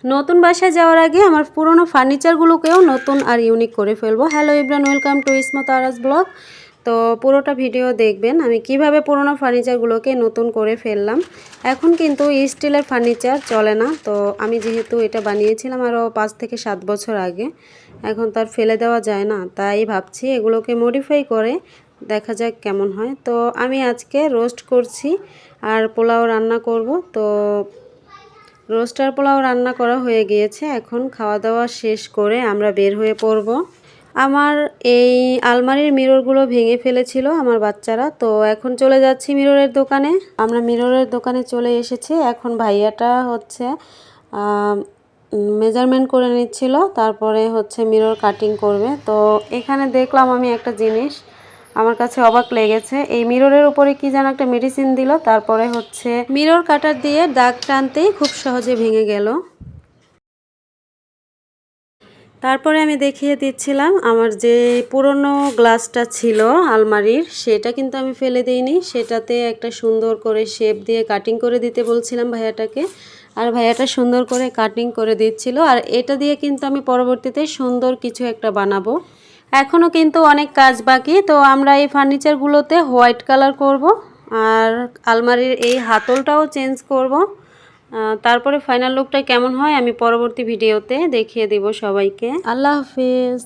নতুন বাসায় যাওয়ার আগে আমার পুরনো ফার্নিচারগুলোকেও নতুন আর ইউনিক করে ফেলবো। Hello everyone, welcome to Ismat Ara's blog. তো পুরোটা ভিডিও দেখবেন আমি কিভাবে পুরনো ফার্নিচারগুলোকে নতুন করে ফেললাম। এখন কিন্তু স্টিলের ফার্নিচার চলে না, তো আমি যেহেতু এটা বানিয়েছিলাম আরও 5 থেকে 7 বছর আগে, এখন তার ফেলে দেওয়া যায় না, তাই ভাবছি এগুলোকে মডিফাই করে দেখা যাক কেমন হয়। তো আমি আজকে রোস্ট করছি আর পোলাও রান্না করব। তো রোস্টার পোলাও রান্না করা হয়ে গিয়েছে, এখন খাওয়া দাওয়া শেষ করে আমরা বের হয়ে পড়ব। আমার এই আলমারির মিররগুলো ভেঙে ফেলেছিল আমার বাচ্চারা, তো এখন চলে যাচ্ছি মিররের দোকানে। আমরা মিররের দোকানে চলে এসেছি। এখন ভাইয়াটা হচ্ছে মেজারমেন্ট করে নিচ্ছিল, তারপরে হচ্ছে মিরর কাটিং করবে। তো এখানে দেখলাম আমি একটা জিনিস আমার কাছে অবাক লেগেছে, এই মিররের উপরে কি যেন একটা মেডিসিন দিল, তারপরে হচ্ছে মিরর কাটার দিয়ে দাগ টানতেই খুব সহজে ভেঙে গেল। তারপরে আমি দেখিয়ে দিচ্ছিলাম আমার যে পুরনো গ্লাসটা ছিল আলমারির, সেটা কিন্তু আমি ফেলে দিইনি, সেটাতে একটা সুন্দর করে শেপ দিয়ে কাটিং করে দিতে বলছিলাম ভাইয়াটাকে, আর ভাইয়াটা সুন্দর করে কাটিং করে দিচ্ছিল। আর এটা দিয়ে কিন্তু আমি পরবর্তীতে সুন্দর কিছু একটা বানাবো। এখনও কিন্তু অনেক কাজ বাকি, তো আমরা এই ফার্নিচারগুলোতে হোয়াইট কালার করব আর আলমারির এই হাতলটাও চেঞ্জ করব। তারপরে ফাইনাল লুকটা কেমন হয় আমি পরবর্তী ভিডিওতে দেখিয়ে দিব সবাইকে। আল্লাহ হাফিজ।